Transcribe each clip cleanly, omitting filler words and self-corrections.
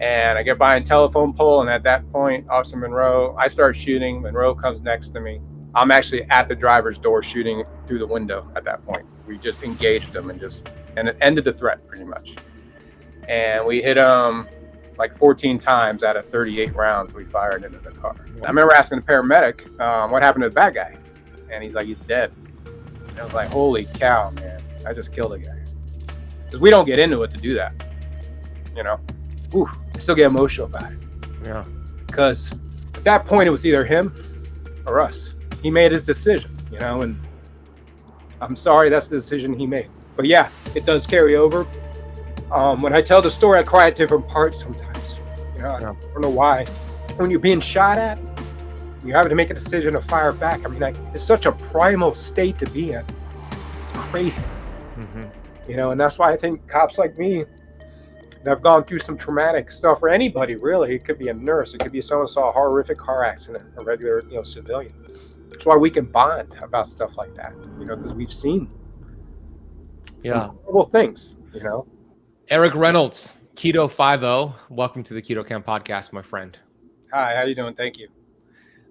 And I get behind a telephone pole, and at that point, Officer Monroe, I start shooting. Monroe comes next to me. I'm actually at the driver's door shooting through the window at that point. We just engaged him and it ended the threat pretty much. And we hit him like 14 times out of 38 rounds we fired into the car. I remember asking the paramedic, what happened to the bad guy? And he's like, he's dead. And I was like, holy cow, man, I just killed a guy. Because we don't get into it to do that, you know? Ooh, I still get emotional about it. Yeah. Because at that point, it was either him or us. He made his decision, you know, and I'm sorry that's the decision he made. But yeah, it does carry over. When I tell the story, I cry at different parts sometimes. You know, I don't know why. When you're being shot at, you have to make a decision to fire back. I mean, it's such a primal state to be in. It's crazy. Mm-hmm. You know, and that's why I think cops like me that have gone through some traumatic stuff, or anybody really, it could be a nurse, it could be someone who saw a horrific car accident, a regular, you know, civilian. That's why we can bond about stuff like that, you know, because we've seen some horrible things, you know. Eric Reynolds, KetoFiveO. Welcome to the Keto Kamp podcast, my friend. Hi, how you doing? Thank you.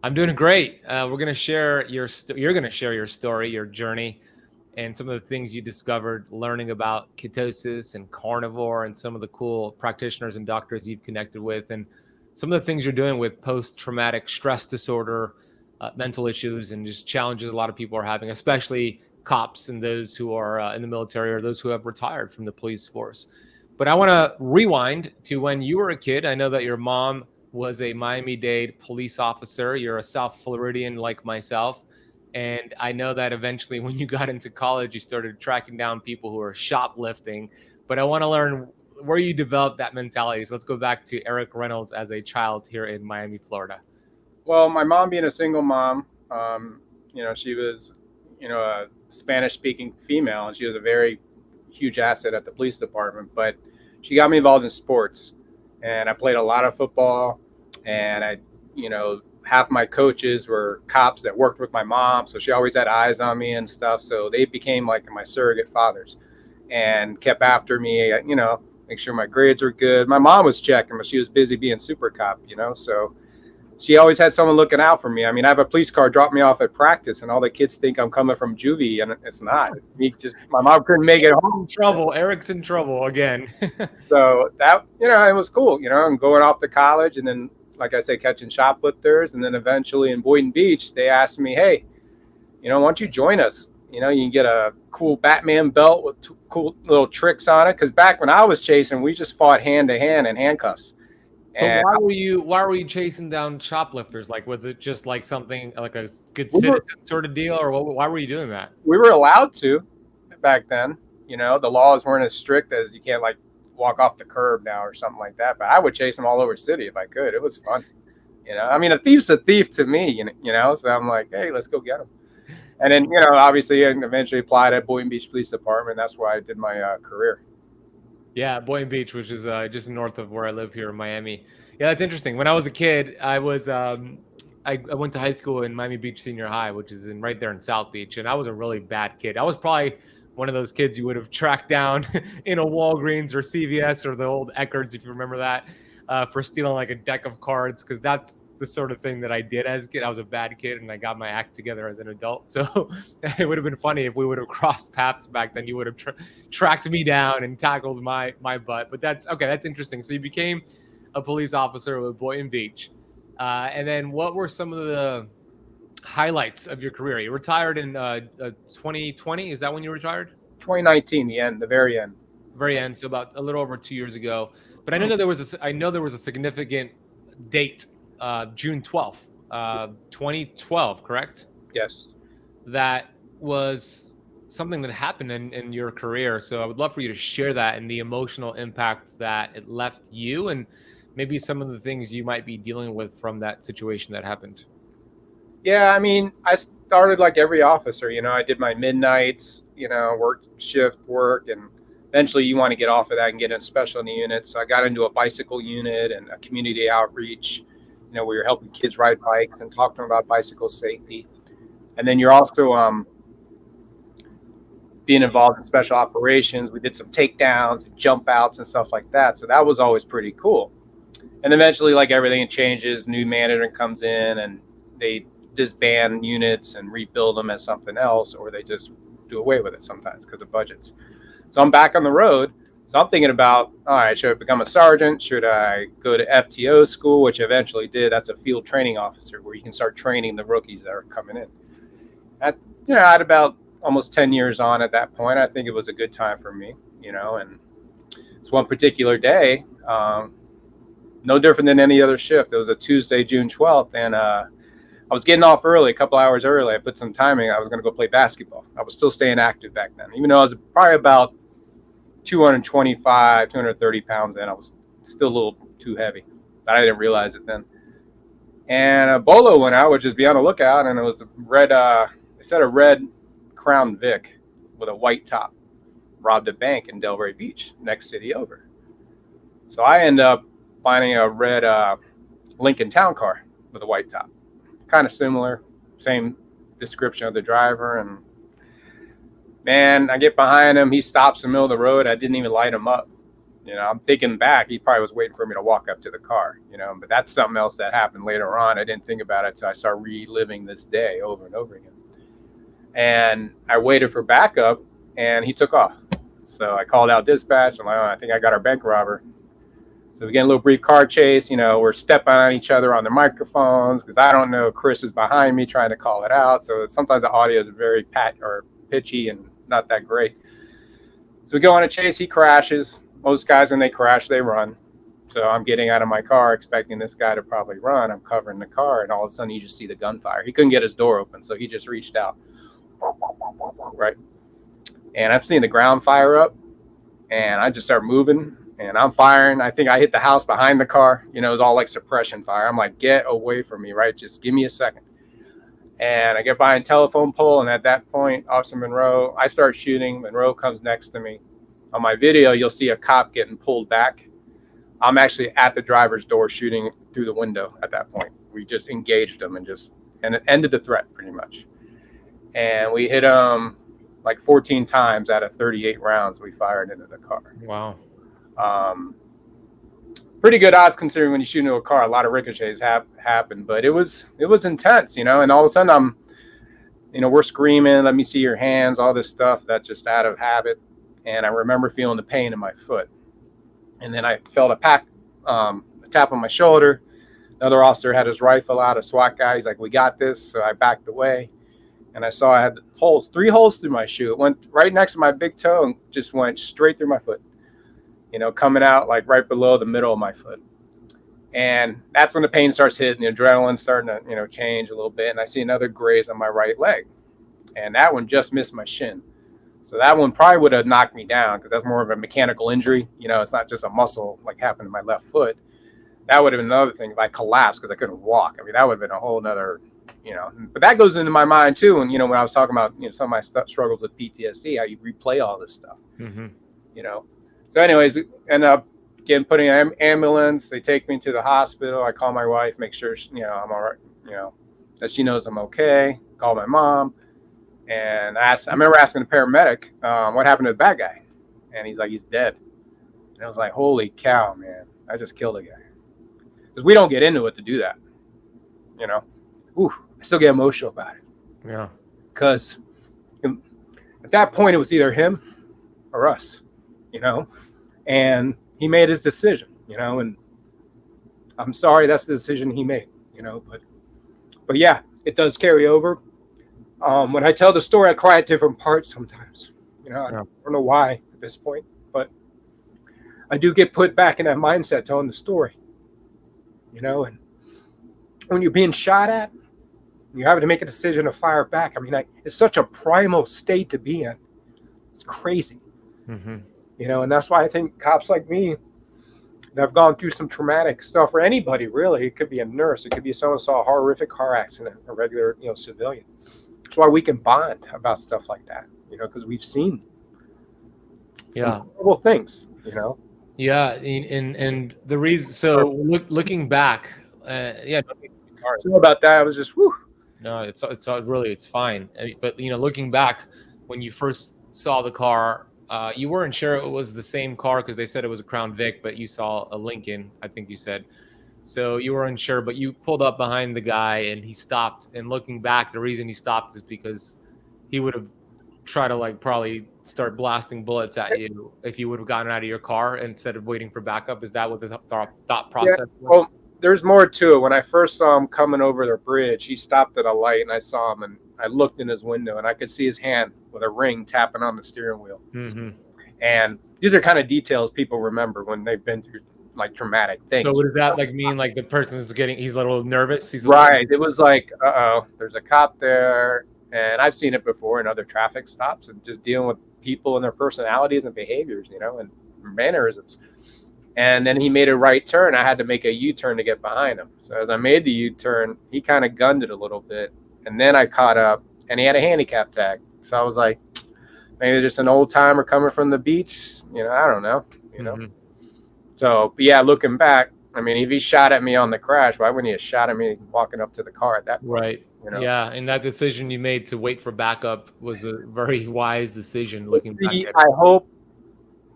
I'm doing great. We're going to share you're going to share your story, your journey, and some of the things you discovered learning about ketosis and carnivore and some of the cool practitioners and doctors you've connected with, and some of the things you're doing with post-traumatic stress disorder, mental issues, and just challenges a lot of people are having, especially cops and those who are in the military or those who have retired from the police force. But I want to rewind to when you were a kid. I know that your mom was a Miami-Dade police officer. You're a South Floridian like myself. And I know that eventually when you got into college, you started tracking down people who are shoplifting. But I want to learn where you developed that mentality. So let's go back to Eric Reynolds as a child here in Miami, Florida. Well, my mom being a single mom, you know, she was, you know, a Spanish-speaking female, and she was a very huge asset at the police department. But she got me involved in sports, and I played a lot of football, and I, you know, half my coaches were cops that worked with my mom, so she always had eyes on me and stuff. So they became like my surrogate fathers and kept after me, you know, make sure my grades were good. My mom was checking, but she was busy being super cop, you know, so she always had someone looking out for me. I mean, I have a police car drop me off at practice, and all the kids think I'm coming from juvie, and it's not. It's me. Just my mom couldn't make it home. Trouble. Eric's in trouble again. So that, you know, it was cool. You know, I'm going off to college, and then, like I said, catching shoplifters, and then eventually in Boynton Beach, they asked me, "Hey, you know, why don't you join us? You know, you can get a cool Batman belt with cool little tricks on it." Because back when I was chasing, we just fought hand to hand in handcuffs. But why were you chasing down shoplifters? Like, was it just like something like a good citizen sort of deal, or why were you doing that? We were allowed to back then. You know, the laws weren't as strict as you can't like walk off the curb now or something like that. But I would chase them all over the city if I could. It was fun. You know, I mean, a thief's a thief to me. You know, so I'm like, hey, let's go get him. And then, you know, obviously, I eventually applied at Boynton Beach Police Department. That's where I did my career. Yeah, Boynton Beach, which is just north of where I live here in Miami. Yeah, that's interesting. When I was a kid, I was I went to high school in Miami Beach Senior High, which is right there in South Beach, and I was a really bad kid. I was probably one of those kids you would have tracked down in a Walgreens or CVS or the old Eckarts, if you remember that, for stealing like a deck of cards, because that's the sort of thing that I did as a kid. I was a bad kid, and I got my act together as an adult. So it would have been funny if we would have crossed paths back then. You would have tracked me down and tackled my butt. But that's okay. That's interesting. So you became a police officer with Boynton Beach. And then what were some of the highlights of your career? You retired in 2020. Is that when you retired? 2019, the very end. Very end. So about a little over 2 years ago. But I know there was a significant date. June 12th, 2012, correct? Yes. That was something that happened in your career. So I would love for you to share that and the emotional impact that it left you, and maybe some of the things you might be dealing with from that situation that happened. Yeah, I mean, I started like every officer, you know, I did my midnights, you know, shift work, and eventually you want to get off of that and get in specialty units. So I got into a bicycle unit and a community outreach. You know, where you're helping kids ride bikes and talk to them about bicycle safety. And then you're also being involved in special operations. We did some takedowns and jump outs and stuff like that. So that was always pretty cool. And eventually, like everything changes, new management comes in and they disband units and rebuild them as something else, or they just do away with it sometimes because of budgets. So I'm back on the road. So I'm thinking about, all right, should I become a sergeant? Should I go to FTO school, which I eventually did? That's a field training officer where you can start training the rookies that are coming in. I had about almost 10 years on at that point. I think it was a good time for me, and it's one particular day, no different than any other shift. It was a Tuesday, June 12th, and I was getting off early, a couple hours early. I put some timing. I was going to go play basketball. I was still staying active back then, even though I was probably about 225, 230 pounds in. I was still a little too heavy, but I didn't realize it then. And a bolo went out, which is be on the lookout, and it was a red, they said a red Crown Vic with a white top. Robbed a bank in Delray Beach, next city over. So I end up finding a red Lincoln Town car with a white top. Kind of similar, same description of the driver. And man, I get behind him. He stops in the middle of the road. I didn't even light him up. I'm thinking back. He probably was waiting for me to walk up to the car, but that's something else that happened later on. I didn't think about it until I started reliving this day over and over again. And I waited for backup, and he took off. So I called out dispatch. I'm like, I think I got our bank robber. So we get a little brief car chase. We're stepping on each other on the microphones because I don't know. Chris is behind me trying to call it out. So sometimes the audio is very pitchy and not that great. So we go on a chase. He crashes. Most guys, when they crash, they run. So I'm getting out of my car expecting this guy to probably run. I'm covering the car, and all of a sudden you just see the gunfire. He couldn't get his door open, so he just reached out. Right. And I'm seeing the ground fire up, and I just start moving, and I'm firing. I think I hit the house behind the car. It was all like suppression fire. I'm like, get away from me, right? Just give me a second. And I get behind a telephone pole, and at that point, Officer Monroe, I start shooting. Monroe comes next to me. On my video, you'll see a cop getting pulled back. I'm actually at the driver's door shooting through the window at that point. We just engaged him and it ended the threat pretty much. And we hit him like 14 times out of 38 rounds we fired into the car. Wow. Pretty good odds considering when you shoot into a car, a lot of ricochets happen, but it was intense, and all of a sudden we're screaming, let me see your hands, all this stuff that's just out of habit. And I remember feeling the pain in my foot. And then I felt a tap on my shoulder. Another officer had his rifle out, a SWAT guy. He's like, we got this. So I backed away. And I saw I had holes, 3 holes through my shoe. It went right next to my big toe and just went straight through my foot, coming out like right below the middle of my foot. And that's when the pain starts hitting, the adrenaline's starting to, change a little bit. And I see another graze on my right leg. And that one just missed my shin. So that one probably would have knocked me down because that's more of a mechanical injury. It's not just a muscle like happened to my left foot. That would have been another thing if I collapsed because I couldn't walk. I mean, that would have been a whole nother, But that goes into my mind too. And, when I was talking about, some of my struggles with PTSD, how you replay all this stuff, So anyways, we end up putting an ambulance. They take me to the hospital. I call my wife, make sure, I'm all right, that she knows I'm okay. Call my mom. And I remember asking the paramedic, what happened to the bad guy? And he's like, he's dead. And I was like, holy cow, man. I just killed a guy. Because we don't get into it to do that. Ooh, I still get emotional about it. Yeah. Because at that point, it was either him or us, And he made his decision, And I'm sorry that's the decision he made, But yeah, it does carry over. When I tell the story, I cry at different parts sometimes. I don't know why at this point, but I do get put back in that mindset telling the story. And when you're being shot at, you're having to make a decision to fire back. I mean, it's such a primal state to be in. It's crazy. Mm-hmm. And that's why I think cops like me that have gone through some traumatic stuff, or anybody really, it could be a nurse, it could be someone who saw a horrific car accident, a regular, civilian. That's why we can bond about stuff like that, because we've seen some horrible things, Yeah, and the reason. So looking back, Sorry about that. I was just whew. No, it's fine. But looking back, when you first saw the car, You weren't sure it was the same car because they said it was a Crown Vic, but you saw a Lincoln, I think you said. So you were unsure, but you pulled up behind the guy and he stopped. And looking back, the reason he stopped is because he would have tried to like probably start blasting bullets at you if you would have gotten out of your car instead of waiting for backup. Is that what the thought process was? Well, there's more to it. When I first saw him coming over the bridge, he stopped at a light and I saw him and I looked in his window and I could see his hand with a ring tapping on the steering wheel. Mm-hmm. And these are kind of details people remember when they've been through like traumatic things. So what does that like mean? Like the person's he's a little nervous. Right. It was like, there's a cop there. And I've seen it before in other traffic stops and just dealing with people and their personalities and behaviors, and mannerisms. And then he made a right turn. I had to make a U-turn to get behind him. So as I made the U-turn, he kind of gunned it a little bit. And then I caught up and he had a handicap tag. So I was like, maybe just an old timer coming from the beach. I don't know, Mm-hmm. So, but yeah, looking back, I mean, if he shot at me on the crash, why wouldn't he have shot at me walking up to the car at that point? Right. Yeah, and that decision you made to wait for backup was a very wise decision. Looking back, I hope,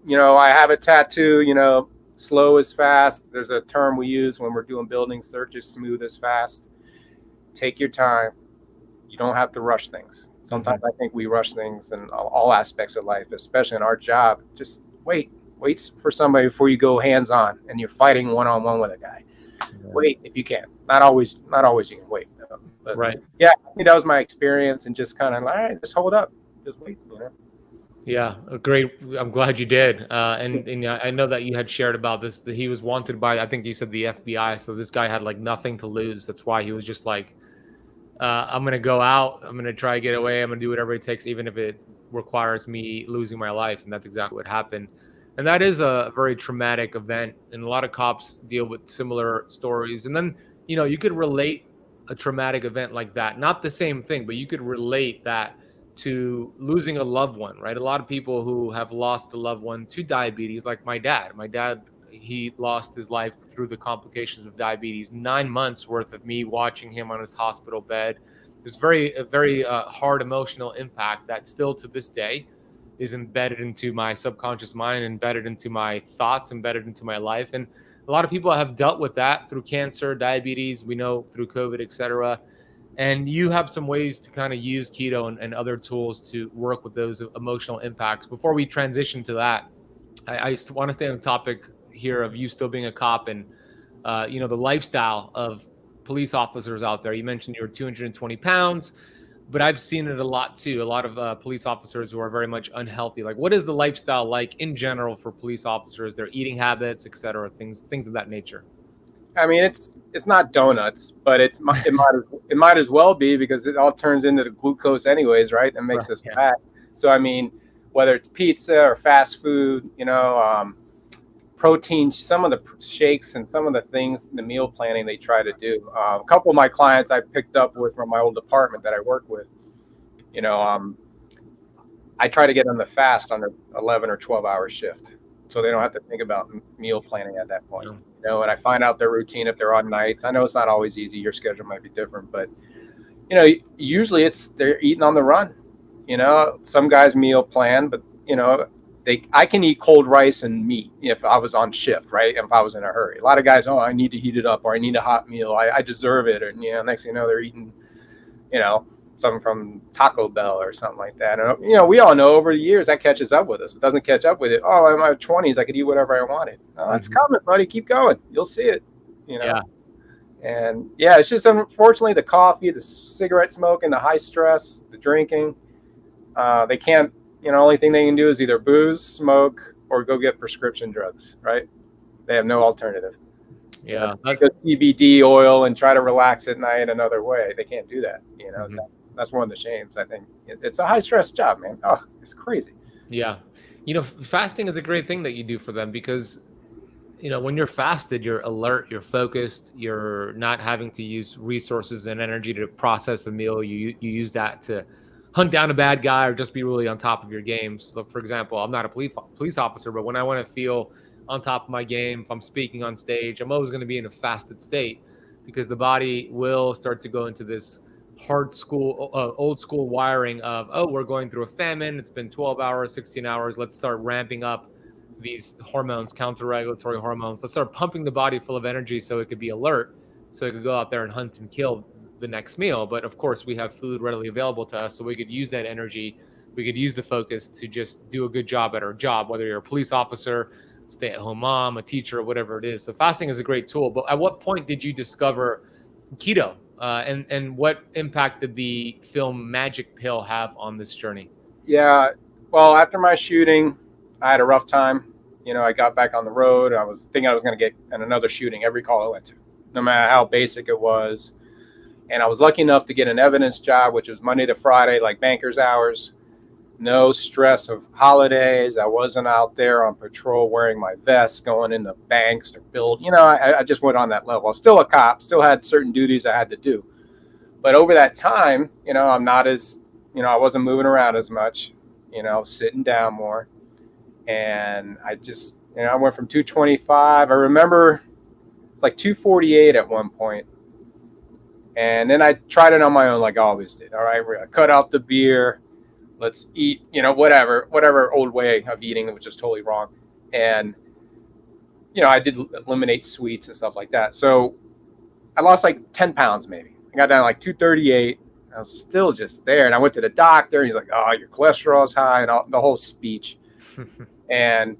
I have a tattoo. Slow is fast. There's a term we use when we're doing building searches: smooth is fast. Take your time. You don't have to rush things. Sometimes I think we rush things in all aspects of life, especially in our job. Just wait for somebody before you go hands on and you're fighting one-on-one with a guy. Yeah. Wait if you can. Not always you can wait. But right. Yeah, I think that was my experience, and just kind of like, all right, just hold up, just wait. Yeah, great. I'm glad you did. And I know that you had shared about this, that he was wanted by, I think you said the FBI. So this guy had like nothing to lose. That's why he was just like, I'm going to go out. I'm going to try to get away. I'm going to do whatever it takes, even if it requires me losing my life. And that's exactly what happened. And that is a very traumatic event. And a lot of cops deal with similar stories. And then, you could relate a traumatic event like that. Not the same thing, but you could relate that to losing a loved one, right? A lot of people who have lost a loved one to diabetes, like my dad. My dad, he lost his life through the complications of diabetes. 9 months worth of me watching him on his hospital bed. It was a very hard emotional impact that still to this day is embedded into my subconscious mind, embedded into my thoughts, embedded into my life. And a lot of people have dealt with that through cancer, diabetes, we know through COVID, etc. And you have some ways to kind of use keto and other tools to work with those emotional impacts. Before we transition to that, I want to stay on the topic here of you still being a cop and, the lifestyle of police officers out there. You mentioned you were 220 pounds, but I've seen it a lot too. A lot of police officers who are very much unhealthy. Like, what is the lifestyle like in general for police officers, their eating habits, et cetera, things of that nature? I mean, it's not donuts, but it might as well be, because it all turns into the glucose anyways, right? That makes us fat. So, I mean, whether it's pizza or fast food, protein, some of the shakes and some of the things, the meal planning they try to do. A couple of my clients I picked up with from my old department that I work with, I try to get them to fast on an 11 or 12-hour shift, so they don't have to think about meal planning at that point. And I find out their routine if they're on nights. I know it's not always easy. Your schedule might be different, but usually they're eating on the run. Some guys meal plan, but I can eat cold rice and meat if I was on shift, right? If I was in a hurry. A lot of guys, I need to heat it up, or I need a hot meal. I deserve it. And, next thing you know, they're eating, something from Taco Bell or something like that. And, we all know over the years that catches up with us. It doesn't catch up with it. Oh, in my 20s, I could eat whatever I wanted. Oh, it's coming, buddy. Keep going. You'll see it, Yeah. And yeah, it's just unfortunately the coffee, the cigarette smoking, the high stress, the drinking. They can't. Only thing they can do is either booze, smoke, or go get prescription drugs, right? They have no alternative. Yeah. Take a CBD oil and try to relax at night another way. They can't do that. So that's one of the shames. I think it's a high stress job, man. Oh, it's crazy. Yeah. Fasting is a great thing that you do for them because, when you're fasted, you're alert, you're focused, you're not having to use resources and energy to process a meal. You use that to hunt down a bad guy or just be really on top of your games. So for example, I'm not a police officer, but when I want to feel on top of my game, if I'm speaking on stage, I'm always going to be in a fasted state because the body will start to go into this old school wiring of, oh, we're going through a famine. It's been 12 hours, 16 hours. Let's start ramping up these hormones, counter-regulatory hormones. Let's start pumping the body full of energy so it could be alert, so it could go out there and hunt and kill the next meal. But of course, we have food readily available to us, so we could use that energy. We could use the focus to just do a good job at our job, whether you're a police officer, stay-at-home mom, a teacher, whatever it is. So fasting is a great tool. But at what point did you discover keto? And what impact did the film Magic Pill have on this journey? Yeah, well, after my shooting, I had a rough time. I got back on the road. I was thinking I was going to get in another shooting every call I went to, no matter how basic it was. And I was lucky enough to get an evidence job, which was Monday to Friday, like banker's hours. No stress of holidays. I wasn't out there on patrol wearing my vest, going into banks or build. I just went on that level. I was still a cop, still had certain duties I had to do. But over that time, I'm not as, I wasn't moving around as much, I was sitting down more. And I just, I went from 225. I remember it's like 248 at one point. And then I tried it on my own, like I always did. All right, we're going to cut out the beer. Let's eat, whatever old way of eating, which is totally wrong. And, I did eliminate sweets and stuff like that. So I lost like 10 pounds, maybe. I got down to like 238. I was still just there. And I went to the doctor. He's like, oh, your cholesterol is high, and the whole speech. And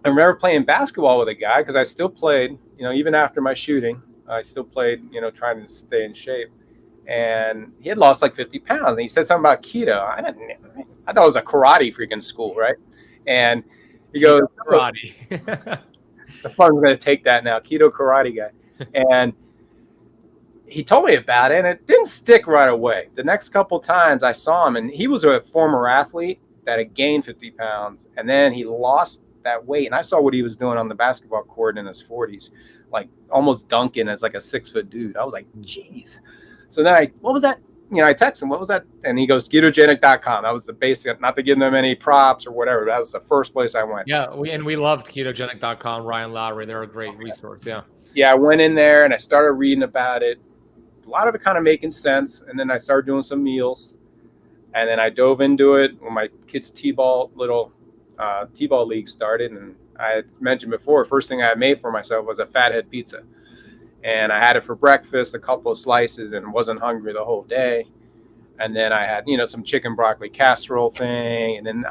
I remember playing basketball with a guy, because I still played, even after my shooting, I still played, trying to stay in shape. And he had lost like 50 pounds. And he said something about keto. I thought it was a karate freaking school, right? And he goes, karate. The fun's going to take that now, keto karate guy. And he told me about it, and it didn't stick right away. The next couple times I saw him, and he was a former athlete that had gained 50 pounds, and then he lost that weight. And I saw what he was doing on the basketball court in his 40s, like almost dunking as like a 6-foot dude. I was like, geez. So then what was that? I text him, what was that? And he goes, ketogenic.com. That was the basic, not to give them any props or whatever. That was the first place I went. Yeah, we loved ketogenic.com, Ryan Lowry. They're a great resource, yeah. Yeah, I went in there and I started reading about it. A lot of it kind of making sense. And then I started doing some meals. And then I dove into it when my kids' T-ball league started. And I had mentioned before, first thing I made for myself was a fathead pizza. And I had it for breakfast, a couple of slices, and wasn't hungry the whole day. And then I had, some chicken broccoli casserole thing. And then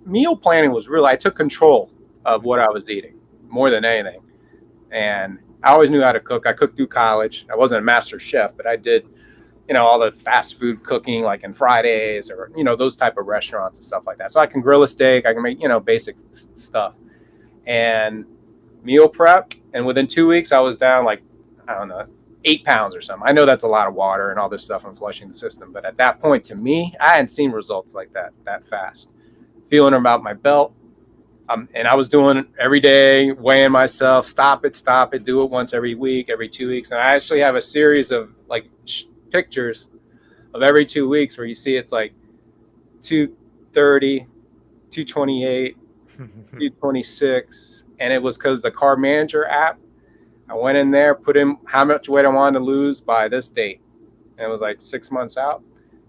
meal planning was really, I took control of what I was eating more than anything. And I always knew how to cook. I cooked through college. I wasn't a master chef, but I did, all the fast food cooking, like in Fridays or, those type of restaurants and stuff like that. So I can grill a steak. I can make, basic stuff. And meal prep. And within 2 weeks, I was down like, 8 pounds or something. I know that's a lot of water and all this stuff and flushing the system. But at that point, to me, I hadn't seen results like that fast. Feeling about my belt. And I was doing it every day, weighing myself, stop it, do it once every week, every 2 weeks. And I actually have a series of like pictures of every 2 weeks where you see it's like 230, 228, 226. And it was because the Carb Manager app, I went in there, put in how much weight I wanted to lose by this date. And it was like 6 months out.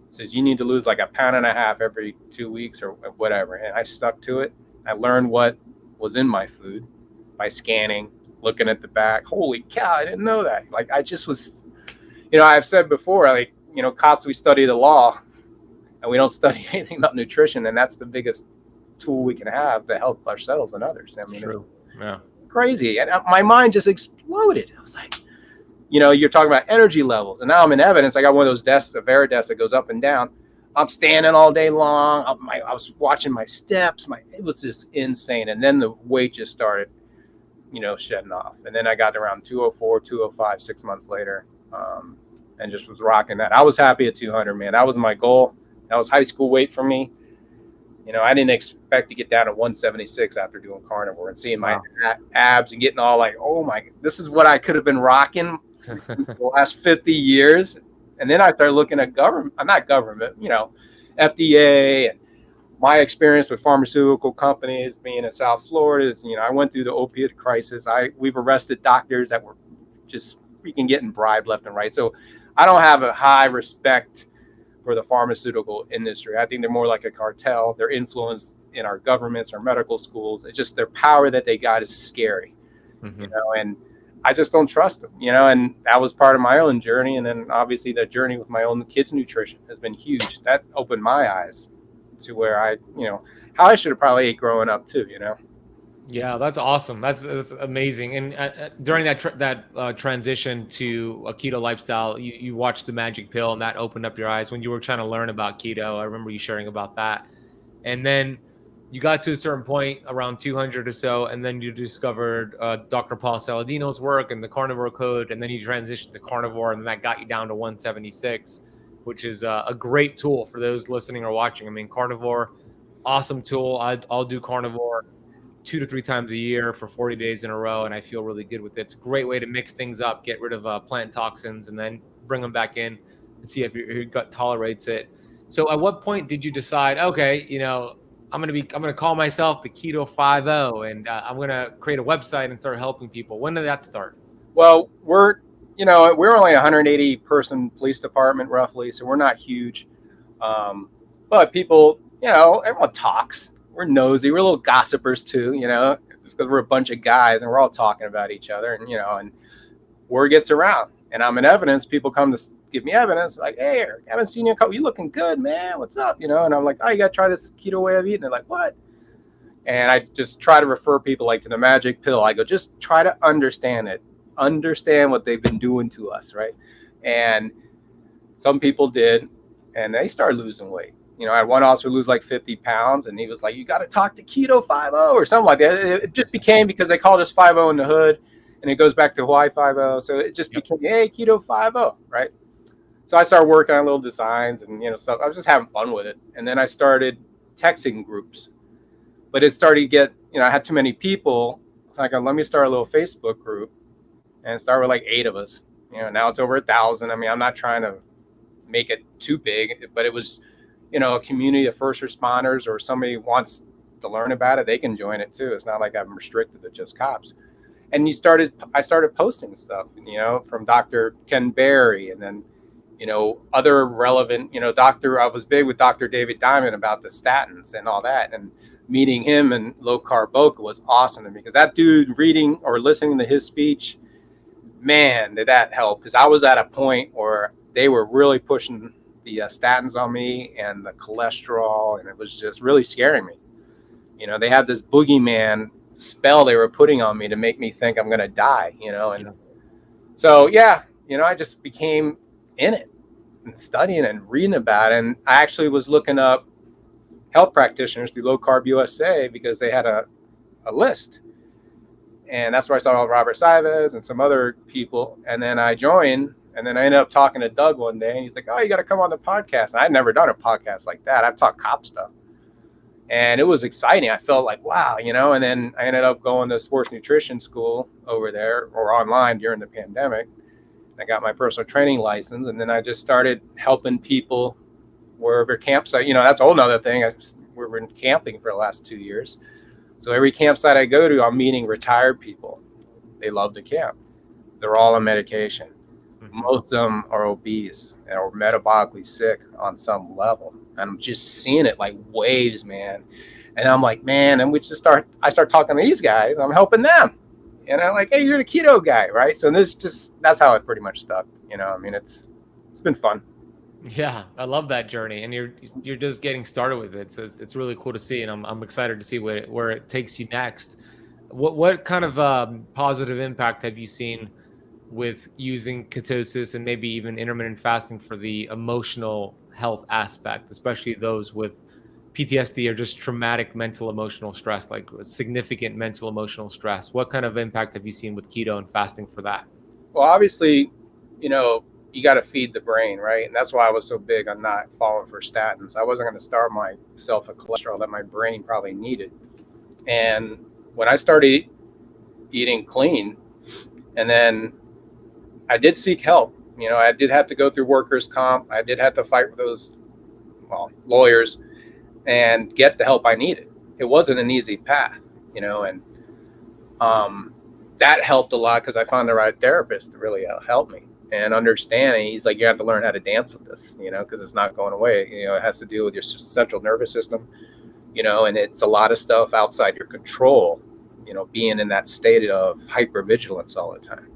It says you need to lose like 1.5 pounds every 2 weeks or whatever. And I stuck to it. I learned what was in my food by scanning, looking at the back. Holy cow, I didn't know that. Like I just was, I've said before, like, cops, we study the law and we don't study anything about nutrition. And that's the biggest tool we can have to help ourselves and others. I mean, true. Yeah. Crazy. And my mind just exploded. I was like, you're talking about energy levels. And now I'm in evidence. I got one of those desks, a Vera desk that goes up and down. I'm standing all day long. I was watching my steps. It was just insane. And then the weight just started, shedding off. And then I got around 204, 205, 6 months later, and just was rocking that. I was happy at 200, man. That was my goal. That was high school weight for me. I didn't expect to get down to 176 after doing carnivore and seeing my abs and getting all like, oh my, this is what I could have been rocking the last 50 years. And then I started looking at FDA, and my experience with pharmaceutical companies being in South Florida is, I went through the opiate crisis. We've arrested doctors that were just freaking getting bribed left and right. So I don't have a high respect for the pharmaceutical industry. I think they're more like a cartel. They're influenced in our governments, our medical schools. It's just their power that they got is scary, Mm-hmm. and I just don't trust them, and that was part of my own journey. And then obviously the journey with my own kids' nutrition has been huge. That opened my eyes to where how I should have probably ate growing up too, Yeah, that's awesome. That's amazing. And during that transition to a keto lifestyle, you watched the magic pill, and that opened up your eyes when you were trying to learn about keto. I remember you sharing about that. And then you got to a certain point around 200 or so, and then you discovered Dr. Paul Saladino's work and the carnivore code, and then you transitioned to carnivore, and that got you down to 176, which is a great tool for those listening or watching. I mean, carnivore, awesome tool. I'll do carnivore 2 to 3 times a year for 40 days in a row, and I feel really good with it. It's a great way to mix things up, get rid of plant toxins, and then bring them back in and see if your gut tolerates it. So at what point did you decide, okay, I'm gonna call myself the KetoFiveO, and I'm gonna create a website and start helping people? When did that start? Well, we're only a 180 person police department roughly, so we're not huge. But people, everyone talks. We're nosy. We're little gossipers too, just because we're a bunch of guys and we're all talking about each other, and word gets around. And I'm in evidence. People come to give me evidence, like, "Hey, Eric, I haven't seen you in a couple. You looking good, man? What's up?" And I'm like, "Oh, you got to try this keto way of eating." They're like, "What?" And I just try to refer people like to the magic pill. I go, just try to understand it, understand what they've been doing to us, right? And some people did, and they started losing weight. I had one officer lose like 50 pounds, and he was like, "You got to talk to KetoFiveO," or something like that. It just became, because they called us 5-0 in the hood, and it goes back to Hawaii 5-0. So it just became, hey, KetoFiveO, right? So I started working on little designs and, stuff. I was just having fun with it. And then I started texting groups, but it started to get, I had too many people. So I go, let me start a little Facebook group, and start with like 8 of us. Now it's over 1,000. I mean, I'm not trying to make it too big, but it was, a community of first responders, or somebody wants to learn about it, they can join it too. It's not like I'm restricted to just cops. And I started posting stuff, from Dr. Ken Berry, and then, other relevant, I was big with Dr. David Diamond about the statins and all that. And meeting him and low carb Boca was awesome to me, because that dude, reading or listening to his speech, man, did that help. Because I was at a point where they were really pushing the statins on me and the cholesterol, and it was just really scaring me. They had this boogeyman spell they were putting on me to make me think I'm going to die, and so, I just became in it and studying and reading about it. And I actually was looking up health practitioners through Low Carb USA, because they had a list. And that's where I saw Robert Chavez and some other people. And then I joined. And then I ended up talking to Doug one day, and he's like, "Oh, you got to come on the podcast." And I'd never done a podcast like that. I've talked cop stuff, and it was exciting. I felt like, wow, and then I ended up going to sports nutrition school over there, or online, during the pandemic. I got my personal training license, and then I just started helping people wherever campsite, that's a whole nother thing. We've been camping for the last 2 years. So every campsite I go to, I'm meeting retired people. They love to camp. They're all on medication. Most of them are obese or metabolically sick on some level. And I'm just seeing it like waves, man. And I'm like, man, and I start talking to these guys. I'm helping them. And I'm like, hey, you're the keto guy, right? So that's how it pretty much stuck. I mean, it's been fun. Yeah, I love that journey, and you're just getting started with it. So it's really cool to see, and I'm excited to see where it takes you next. What kind of positive impact have you seen with using ketosis and maybe even intermittent fasting for the emotional health aspect, especially those with PTSD or just traumatic mental emotional stress, like significant mental emotional stress? What kind of impact have you seen with keto and fasting for that? Well, obviously, you got to feed the brain, right? And that's why I was so big on not falling for statins. I wasn't going to starve myself of cholesterol that my brain probably needed. And when I started eating clean, and then I did seek help. I did have to go through workers' comp. I did have to fight with those lawyers and get the help I needed. It wasn't an easy path, and that helped a lot because I found the right therapist to really help me and understanding. He's like, you have to learn how to dance with this, because it's not going away. It has to deal with your central nervous system, and it's a lot of stuff outside your control, being in that state of hypervigilance all the time,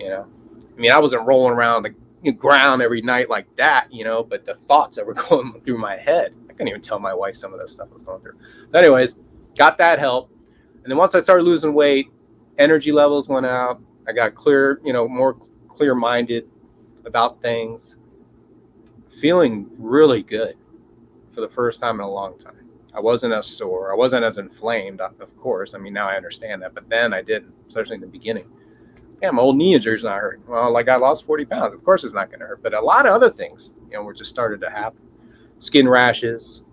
I wasn't rolling around the ground every night like that, but the thoughts that were going through my head, I couldn't even tell my wife some of the stuff I was going through. But anyways, got that help. And then once I started losing weight, energy levels went out. I got clear, more clear-minded about things, feeling really good for the first time in a long time. I wasn't as sore. I wasn't as inflamed, of course. Now I understand that, but then I didn't, especially in the beginning. Yeah, my old knee injury's not hurt. Well, I lost 40 pounds. Of course it's not going to hurt. But a lot of other things, were just started to happen. Skin rashes,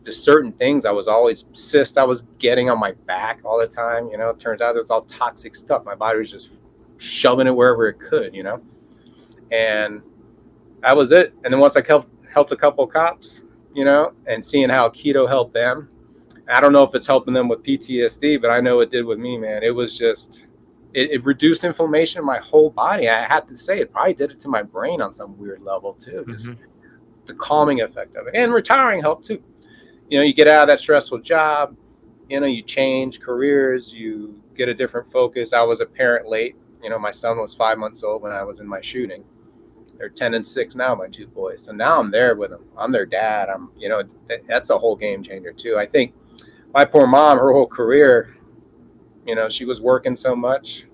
just certain things. I was always cyst I was getting on my back all the time. It turns out it was all toxic stuff. My body was just shoving it wherever it could, and that was it. And then once I helped a couple of cops, and seeing how keto helped them. I don't know if it's helping them with PTSD, but I know it did with me, man. It was just, it reduced inflammation in my whole body. I have to say, it probably did it to my brain on some weird level too. Just the calming effect of it. And retiring helped too. You get out of that stressful job, you change careers, you get a different focus. I was a parent late. My son was 5 months old when I was in my shooting. They're 10 and 6 now, my two boys. So now I'm there with them. I'm their dad. That's a whole game changer too. I think my poor mom, her whole career, she was working so much.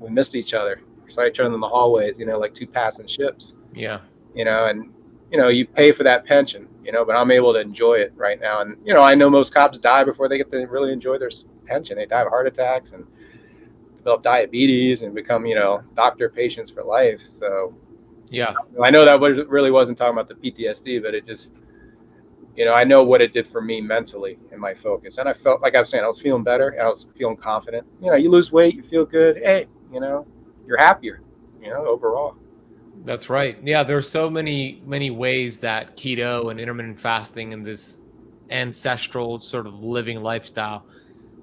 We missed each other. So I turned in the hallways, like two passing ships. Yeah. And, you pay for that pension, but I'm able to enjoy it right now. And, I know most cops die before they get to really enjoy their pension. They die of heart attacks and develop diabetes and become, doctor patients for life. So, yeah, I know that really wasn't talking about the PTSD, but it just, I know what it did for me mentally and my focus. And I felt, like I was saying, I was feeling better and I was feeling confident. You lose weight, you feel good. Hey, you're happier, overall. That's right. Yeah, there's so many ways that keto and intermittent fasting and this ancestral sort of living lifestyle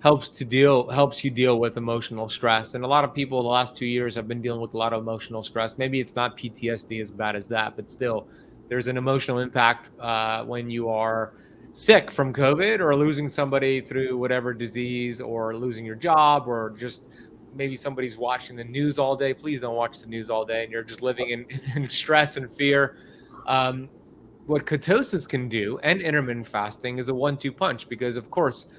helps you deal with emotional stress. And a lot of people the last 2 years have been dealing with a lot of emotional stress. Maybe it's not PTSD as bad as that, but still there's an emotional impact when you are sick from COVID or losing somebody through whatever disease or losing your job or just maybe somebody's watching the news all day. Please don't watch the news all day and you're just living in stress and fear. What ketosis can do and intermittent fasting is a 1-2 punch because, of course,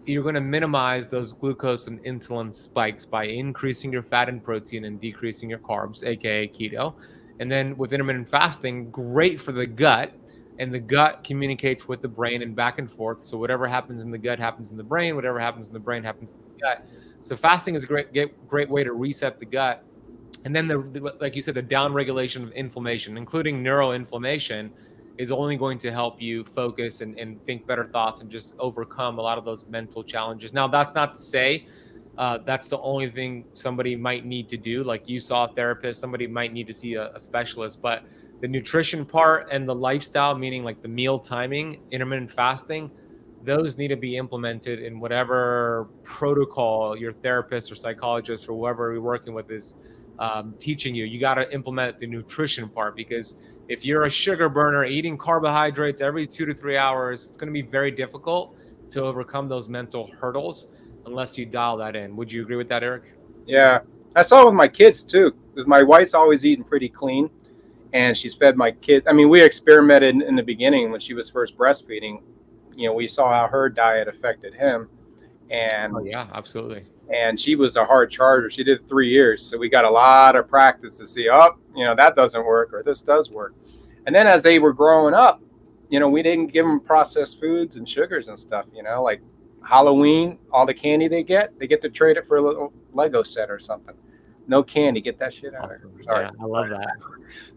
you're going to minimize those glucose and insulin spikes by increasing your fat and protein and decreasing your carbs, aka keto. And then with intermittent fasting, great for the gut, and the gut communicates with the brain and back and forth. So whatever happens in the gut happens in the brain, whatever happens in the brain happens in the gut. So fasting is a great way to reset the gut. And then like you said, the down regulation of inflammation, including neuroinflammation, is only going to help you focus and think better thoughts and just overcome a lot of those mental challenges. Now, that's not to say that's the only thing somebody might need to do. Like you saw a therapist, somebody might need to see a specialist, but the nutrition part and the lifestyle, meaning like the meal timing, intermittent fasting, those need to be implemented in whatever protocol your therapist or psychologist or whoever you're working with is teaching you. You got to implement the nutrition part because if you're a sugar burner eating carbohydrates every 2 to 3 hours, it's going to be very difficult to overcome those mental hurdles unless you dial that in. Would you agree with that, Eric? Yeah, I saw it with my kids too, because my wife's always eating pretty clean and she's fed my kids. We experimented in the beginning when she was first breastfeeding. We saw how her diet affected him. And yeah, absolutely. And she was a hard charger. She did 3 years. So we got a lot of practice to see, that doesn't work or this does work. And then as they were growing up, we didn't give them processed foods and sugars and stuff, like Halloween, all the candy they get to trade it for a little Lego set or something. No candy, get that shit out of here. Yeah, I love that.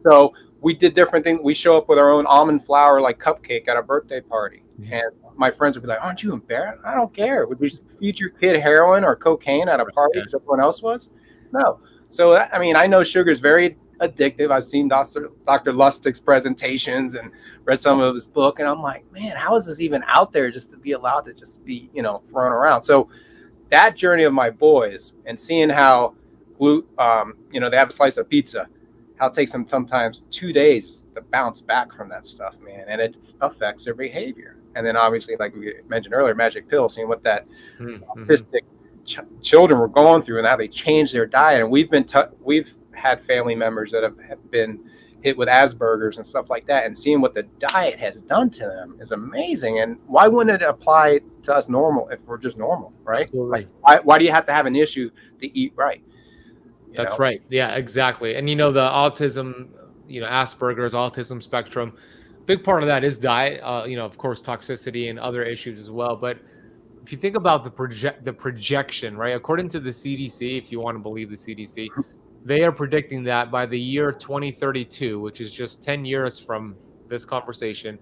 So we did different things. We show up with our own almond flour, like cupcake at a birthday party. And my friends would be like, aren't you embarrassed? I don't care. Would we feed your kid heroin or cocaine at a party because everyone else was? No. So, I know sugar is very addictive. I've seen Dr. Lustig's presentations and read some of his book. And I'm like, man, how is this even out there just to be allowed to just be, thrown around? So that journey of my boys and seeing how you know, they have a slice of pizza, how it takes them sometimes 2 days to bounce back from that stuff, man, and it affects their behavior. And then obviously, like we mentioned earlier, magic pill, seeing what that autistic children were going through and how they changed their diet. And we've had family members that have been hit with Asperger's and stuff like that, and seeing what the diet has done to them is amazing. And why wouldn't it apply to us normal if we're just normal, right? Absolutely. Like, why do you have to have an issue to eat right? That's right. Yeah, exactly. And, you know, the autism, you know, Asperger's, autism spectrum, big part of that is diet, you know, of course, toxicity and other issues as well. But if you think about the projection, right, according to the CDC, if you want to believe the CDC, they are predicting that by the year 2032, which is just 10 years from this conversation,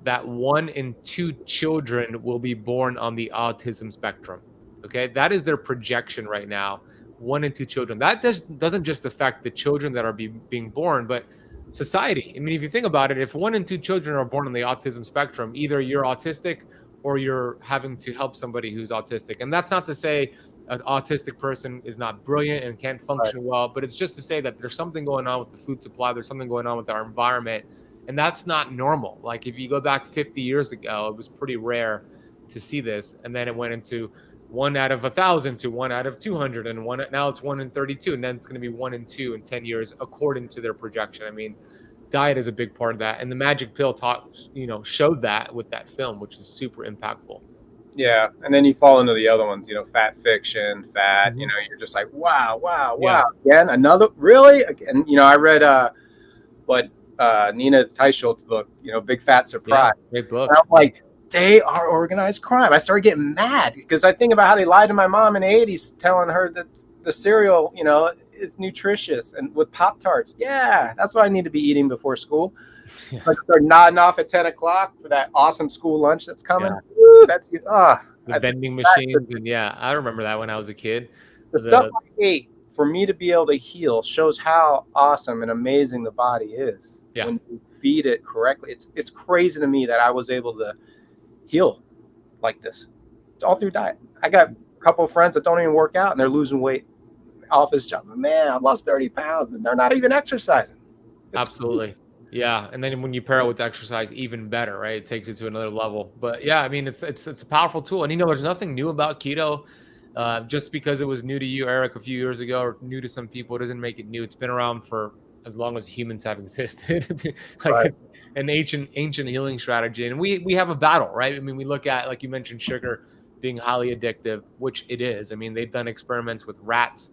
that 1 in 2 children will be born on the autism spectrum. Okay, that is their projection right now. 1 in 2 children. That doesn't just affect the children that are being born, but society. I mean, if you think about it, if 1 in 2 children are born on the autism spectrum, either you're autistic or you're having to help somebody who's autistic. And that's not to say an autistic person is not brilliant and can't function well, but it's just to say that there's something going on with the food supply. There's something going on with our environment, and that's not normal. Like if you go back 50 years ago, it was pretty rare to see this. And then it went into 1 out of 1,000 to 1 out of 200, and now it's 1 in 32, and then it's going to be 1 in 2 in 10 years, according to their projection. I mean, diet is a big part of that, and the magic pill showed that with that film, which is super impactful. Yeah, and then you fall into the other ones, you know, fat fiction, you know, you're just like, wow, again, another, really? Again, you know, I read Nina Teicholz's book, you know, Big Fat Surprise. Yeah, great book. And I'm like, they are organized crime. I started getting mad because I think about how they lied to my mom in the 80s, telling her that the cereal, you know, is nutritious and with Pop-Tarts. Yeah, that's what I need to be eating before school. Yeah. Like they're nodding off at 10 o'clock for that awesome school lunch that's coming. Yeah. Ooh, that's good. The vending machines. And yeah, I remember that when I was a kid. The stuff I ate for me to be able to heal shows how awesome and amazing the body is. Yeah. When you feed it correctly. It's crazy to me that I was able to heal like this. It's all through diet. I got a couple of friends that don't even work out and they're losing weight off his job. Man, I've lost 30 pounds and they're not even exercising. Absolutely. Cool. Yeah. And then when you pair it with exercise, even better, right? It takes it to another level. But yeah, I mean, it's a powerful tool. And, you know, there's nothing new about keto. Just because it was new to you, Eric, a few years ago, or new to some people, it doesn't make it new. It's been around for as long as humans have existed. It's an ancient healing strategy. And we have a battle, right? I mean, we look at, like you mentioned, sugar being highly addictive, which it is. I mean, they've done experiments with rats,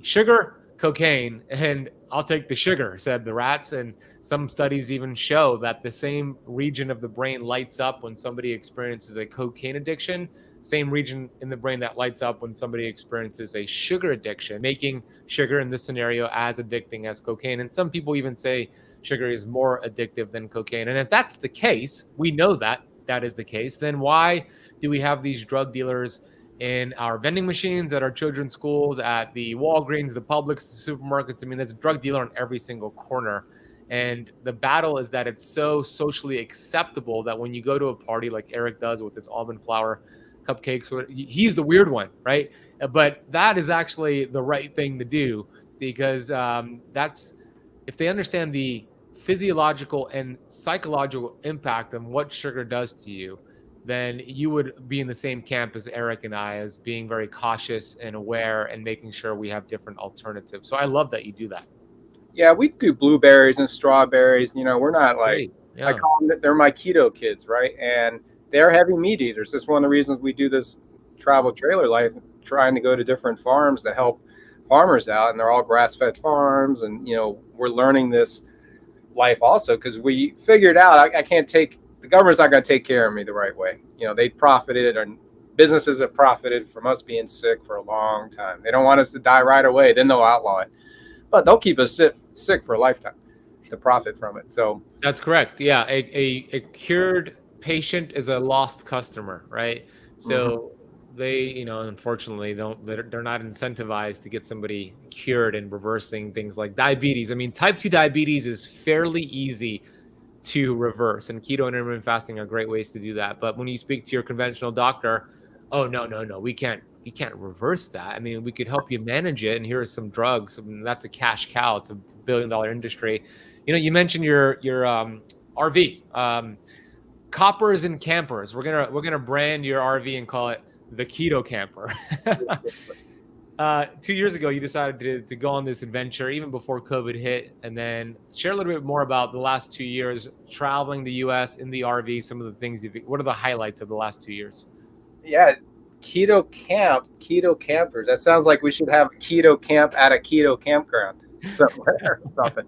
sugar, cocaine, and I'll take the sugar, said the rats. And some studies even show that the same region of the brain lights up when somebody experiences a cocaine addiction, same region in the brain that lights up when somebody experiences a sugar addiction, making sugar in this scenario as addicting as cocaine. And some people even say sugar is more addictive than cocaine. And if that's the case, we know that that is the case, then why do we have these drug dealers in our vending machines, at our children's schools, at the Walgreens, the Publix, the supermarkets? I mean, there's a drug dealer on every single corner. And the battle is that it's so socially acceptable that when you go to a party like Eric does with his almond flour cupcakes, he's the weird one, right? But that is actually the right thing to do, because that's, if they understand the physiological and psychological impact of what sugar does to you, then you would be in the same camp as Eric and I, as being very cautious and aware and making sure we have different alternatives. So I love that you do that. Yeah, we do blueberries and strawberries. You know, we're not like, I call them, they're my keto kids, right? And they're heavy meat eaters. That's one of the reasons we do this travel trailer life, trying to go to different farms to help farmers out. And they're all grass-fed farms. And, you know, we're learning this life also because we figured out I can't take, the government's not going to take care of me the right way. You know, they've profited, and businesses have profited from us being sick for a long time. They don't want us to die right away. Then they'll outlaw it. But they'll keep us sick for a lifetime to profit from it. So that's correct. Yeah. A cured patient is a lost customer, right? So they, you know, unfortunately they're not incentivized to get somebody cured and reversing things like diabetes. I mean, type 2 diabetes is fairly easy to reverse, and keto and intermittent fasting are great ways to do that. But when you speak to your conventional doctor, oh, no, we can't you can't reverse that. I mean, we could help you manage it, and here are some drugs. I mean, that's a cash cow. It's a billion-dollar industry. You know, you mentioned your RV, coppers and campers. We're gonna brand your RV and call it the Keto Camper. 2 years ago, you decided to go on this adventure even before COVID hit, and then share a little bit more about the last 2 years traveling the U.S. in the RV. Some of the things what are the highlights of the last 2 years? Yeah, Keto Camp, Keto Campers. That sounds like we should have a Keto Camp at a Keto campground somewhere or something.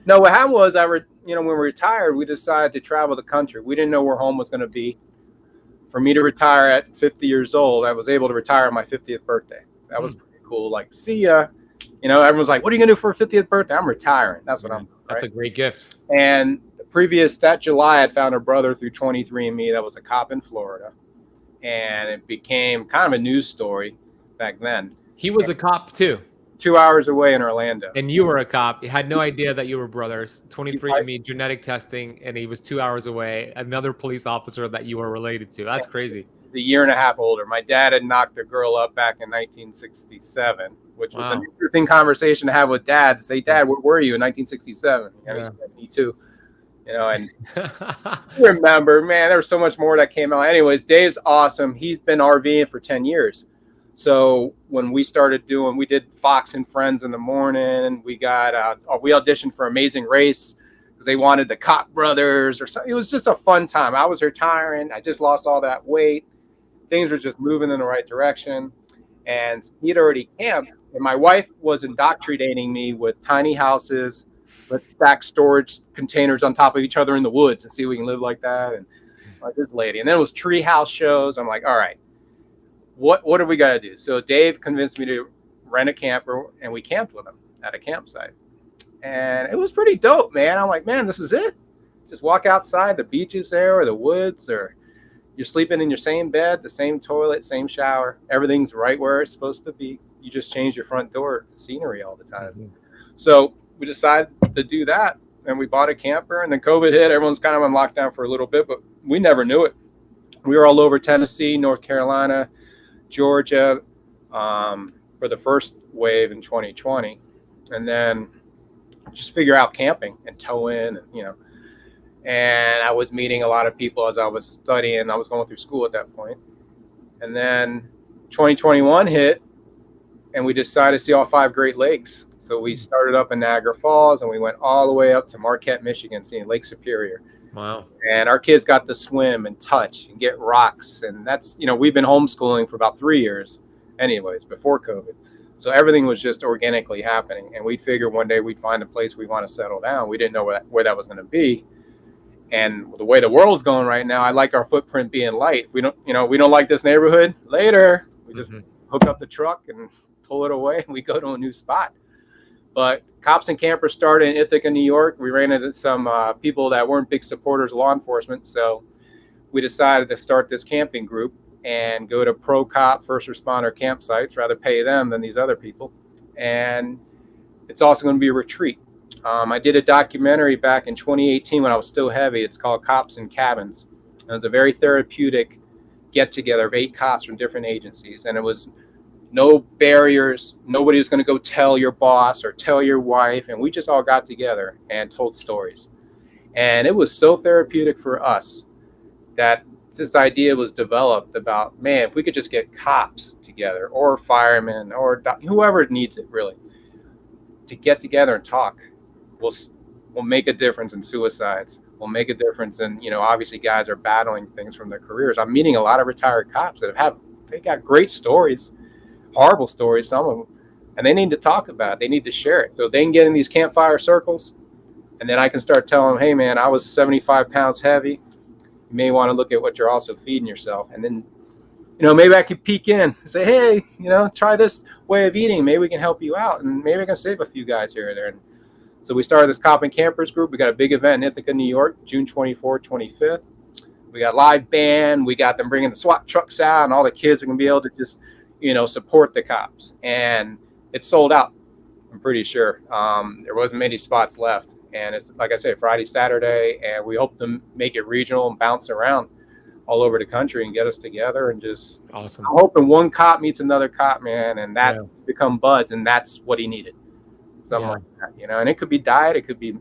No, what happened was when we retired, we decided to travel the country. We didn't know where home was going to be. For me to retire at 50 years old, I was able to retire on my 50th birthday. That was pretty cool. Like, see ya. You know, everyone's like, what are you going to do for a 50th birthday? I'm retiring. That's what I'm doing. That's right? A great gift. And that July, I'd found a brother through 23andMe that was a cop in Florida. And it became kind of a news story back then. He was a cop too. 2 hours away in Orlando. And you were a cop. You had no idea that you were brothers. 23andMe, genetic testing, and he was 2 hours away. Another police officer that you were related to. That's crazy. A year and a half older. My dad had knocked a girl up back in 1967, which was an interesting conversation to have with Dad. To say, Dad, where were you in 1967? You know, he's 72. You know, and remember, man, there was so much more that came out. Anyways, Dave's awesome. He's been RVing for 10 years. So when we started we did Fox and Friends in the morning. We auditioned for Amazing Race because they wanted the Cop Brothers or something. It was just a fun time. I was retiring. I just lost all that weight. Things were just moving in the right direction. And he'd already camped. And my wife was indoctrinating me with tiny houses, with stack storage containers on top of each other in the woods and see if we can live like that. And like this lady. And then it was treehouse shows. I'm like, all right, what do we got to do? So Dave convinced me to rent a camper, and we camped with him at a campsite. And it was pretty dope, man. I'm like, man, this is it. Just walk outside, the beach is there, or the woods, or you're sleeping in your same bed, the same toilet, same shower. Everything's right where it's supposed to be. You just change your front door scenery all the time. Mm-hmm. So we decided to do that, and we bought a camper, and then COVID hit. Everyone's kind of on lockdown for a little bit, but we never knew it. We were all over Tennessee, North Carolina, Georgia for the first wave in 2020, and then just figure out camping and tow in, and I was meeting a lot of people as I was studying. I was going through school at that point. And then 2021 hit, and we decided to see all 5 Great Lakes. So we started up in Niagara Falls, and we went all the way up to Marquette, Michigan, seeing Lake Superior. Wow. And our kids got to swim and touch and get rocks. And that's, we've been homeschooling for about 3 years anyways, before COVID. So everything was just organically happening. And we figured one day we'd find a place we want to settle down. We didn't know where that was going to be. And the way the world's going right now, I like our footprint being light. We don't like this neighborhood. Later, we just hook up the truck and pull it away, and we go to a new spot. But Cops and Campers started in Ithaca, New York. We ran into some people that weren't big supporters of law enforcement. So we decided to start this camping group and go to pro cop first responder campsites, rather pay them than these other people. And it's also going to be a retreat. I did a documentary back in 2018 when I was still heavy. It's called Cops and Cabins. It was a very therapeutic get-together of 8 cops from different agencies. And it was no barriers. Nobody was going to go tell your boss or tell your wife. And we just all got together and told stories. And it was so therapeutic for us that this idea was developed about, man, if we could just get cops together or firemen or whoever needs it, really, to get together and talk. We'll make a difference in suicides. We'll make a difference in, obviously guys are battling things from their careers. I'm meeting a lot of retired cops that they got great stories, horrible stories, some of them, and they need to talk about it. They need to share it. So they can get in these campfire circles, and then I can start telling them, hey man, I was 75 pounds heavy. You may want to look at what you're also feeding yourself. And then, maybe I could peek in and say, hey, try this way of eating. Maybe we can help you out. And maybe I can save a few guys here or there. And so we started this Cop and Campers group. We got a big event in Ithaca, New York, June 24th, 25th. We got live band. We got them bringing the SWAT trucks out, and all the kids are going to be able to just, support the cops. And it's sold out, I'm pretty sure. There wasn't many spots left. And it's, like I say, Friday, Saturday, and we hope to make it regional and bounce around all over the country and get us together and just. It's awesome. I'm hoping one cop meets another cop, man, and that's become buds, and that's what he needed. Something like that, you know. And it could be diet, it could be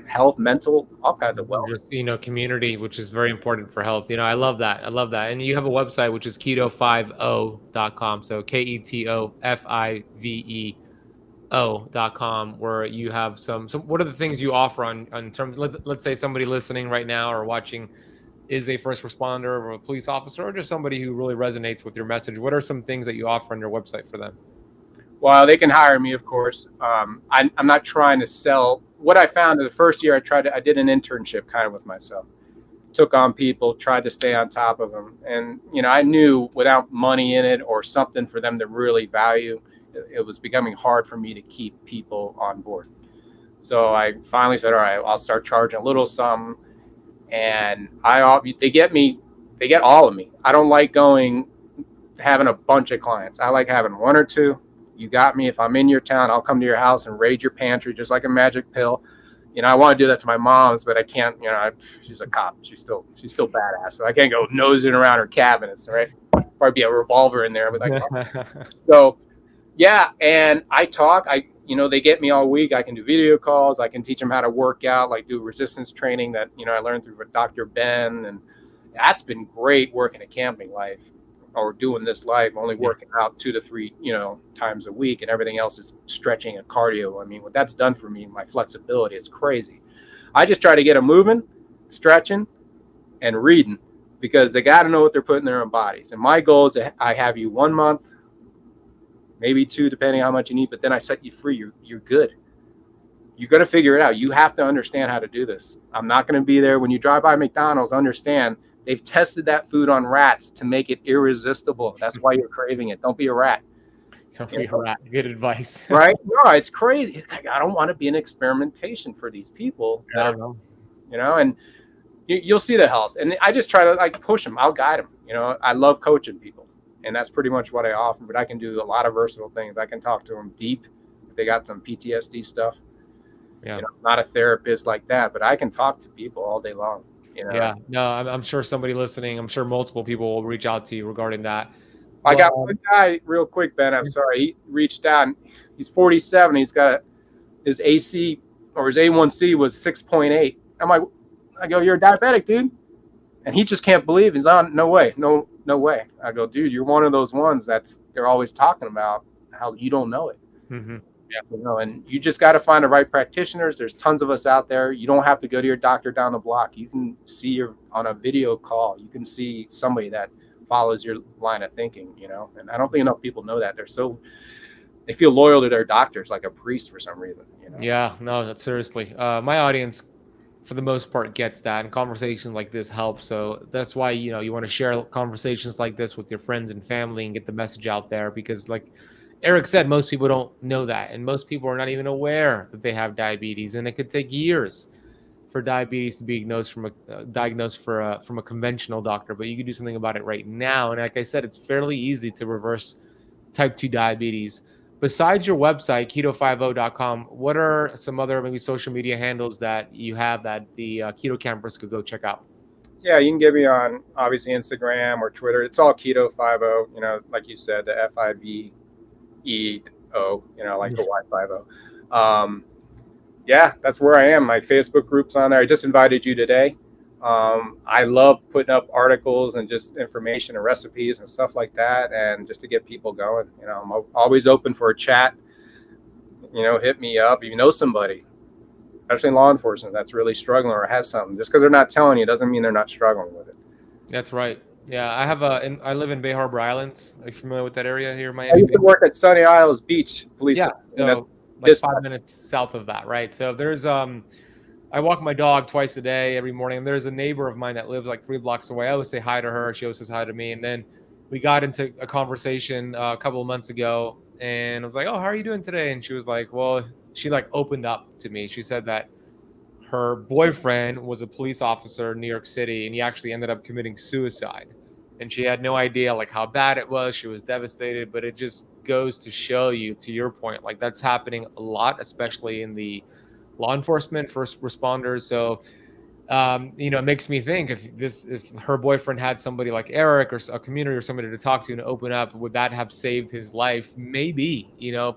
health, mental, all kinds of wellness. Just, you know, community, which is very important for health. You know, I love that. And you have a website, which is KetoFiveO.com. So KetoFiveO.com, where you have some, what are the things you offer on terms, let's say somebody listening right now or watching is a first responder or a police officer or just somebody who really resonates with your message. What are some things that you offer on your website for them? Well, they can hire me, of course. I'm not trying to sell. What I found in the first year, I did an internship kind of with myself. Took on people, tried to stay on top of them. And, you know, I knew without money in it or something for them to really value, it was becoming hard for me to keep people on board. So I finally said, all right, I'll start charging a little something. And they get all of me. I don't like having a bunch of clients. I like having one or two. You got me. If I'm in your town, I'll come to your house and raid your pantry just like a magic pill. You know, I want to do that to my mom's, but I can't. You know, she's a cop. She's still badass, so I can't go nosing around her cabinets. Right? Probably be a revolver in there. But so, yeah. And I talk. They get me all week. I can do video calls. I can teach them how to work out, like do resistance training that I learned through Dr. Ben, and that's been great working a camping life. Or doing this life, only working out 2 to 3, times a week, and everything else is stretching and cardio. I mean, what that's done for me, my flexibility, it's crazy. I just try to get them moving, stretching, and reading, because they got to know what they're putting in their own bodies. And my goal is that I have you 1 month, maybe 2, depending on how much you need, but then I set you free. You're good. You're going to figure it out. You have to understand how to do this. I'm not going to be there when you drive by McDonald's. Understand. They've tested that food on rats to make it irresistible. That's why you're craving it. Don't be a rat. Don't be a rat. Good advice. Right? No, it's crazy. It's like, I don't want to be an experimentation for these people. And you'll see the health. And I just try to push them. I'll guide them. I love coaching people. And that's pretty much what I offer. But I can do a lot of versatile things. I can talk to them deep if they got some PTSD stuff. Yeah. Not a therapist like that, but I can talk to people all day long. Yeah, no, I'm sure somebody listening, I'm sure multiple people will reach out to you regarding that. I got one guy real quick, Ben. I'm sorry. He reached out. And he's 47. He's got his AC or his A1C was 6.8. I go, you're a diabetic, dude. And he just can't believe it. He's on. No way. No way. I go, dude, you're one of those ones they're always talking about how you don't know it. Mm-hmm. Yeah, and you just got to find the right practitioners. There's tons of us out there. You don't have to go to your doctor down the block. You can see on a video call. You can see somebody that follows your line of thinking, And I don't think enough people know that. They feel loyal to their doctors like a priest for some reason. Yeah, no, that's seriously. My audience, for the most part, gets that, and conversations like this help. So that's why you want to share conversations like this with your friends and family and get the message out there, because like Eric said, most people don't know that, and most people are not even aware that they have diabetes, and it could take years for diabetes to be diagnosed from a conventional doctor. But you can do something about it right now, and like I said, it's fairly easy to reverse type 2 diabetes. Besides your website, KetoFiveO.com, what are some other maybe social media handles that you have that the keto campers could go check out? Yeah, you can get me on obviously Instagram or Twitter. It's all KetoFiveO. Like you said, the FIVEO, like the Y50. Yeah, that's where I am. My Facebook group's on there. I just invited you today. I love putting up articles and just information and recipes and stuff like that, and just to get people going. I'm always open for a chat. Hit me up if you know somebody, especially in law enforcement, that's really struggling or has something. Just because they're not telling you doesn't mean they're not struggling with it. That's right. Yeah, I live in Bay Harbor Islands. Are you familiar with that area here in Miami? I used to work at Sunny Isles Beach Police. Yeah, so like 5 minutes south of that, right? So there's I walk my dog twice a day, every morning. And there's a neighbor of mine that lives like 3 blocks away. I always say hi to her. She always says hi to me. And then we got into a conversation a couple of months ago, and I was like, "Oh, how are you doing today?" And she was like, "Well," she opened up to me. She said that her boyfriend was a police officer in New York City, and he actually ended up committing suicide. And she had no idea how bad it was. She was devastated, but it just goes to show you, to your point, that's happening a lot, especially in the law enforcement, first responders. So It makes me think if her boyfriend had somebody like Eric or a community or somebody to talk to and open up, would that have saved his life? Maybe,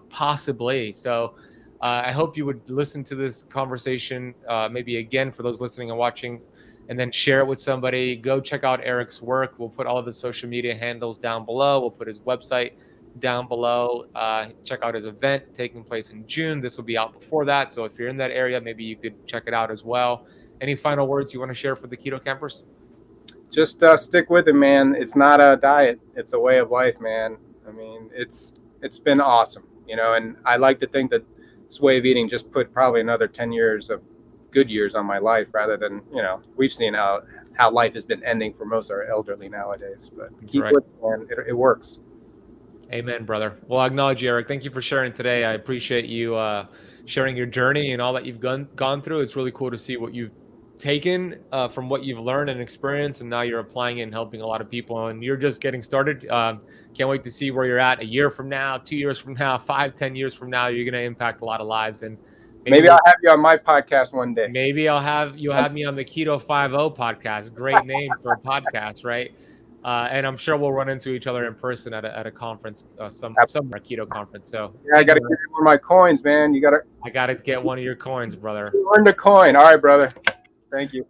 possibly. So I hope you would listen to this conversation, maybe again for those listening and watching, and then share it with somebody. Go check out Eric's work. We'll put all of his social media handles down below. We'll put his website down below. Check out his event taking place in June. This will be out before that. So if you're in that area, maybe you could check it out as well. Any final words you want to share for the keto campers? Just stick with it, man. It's not a diet. It's a way of life, man. I mean, it's been awesome, and I like to think that this way of eating just put probably another 10 years of good years on my life rather than, we've seen how life has been ending for most of our elderly nowadays. But keep with it, man. It works. Amen, brother. Well, I acknowledge you, Eric. Thank you for sharing today. I appreciate you sharing your journey and all that you've gone through. It's really cool to see what you've taken from what you've learned and experienced, and now you're applying it and helping a lot of people, and you're just getting started. Can't wait to see where you're at a year from now, 2 years from now, 5, 10 years from now. You're going to impact a lot of lives, and maybe I'll have you on my podcast one day. Maybe you'll have me on the KetoFiveO podcast. Great name for a podcast, right? And I'm sure we'll run into each other in person at a conference, somewhere keto conference. So yeah, I gotta give you one of my coins, man. I gotta get one of your coins, brother. Earn the coin. All right, brother. Thank you.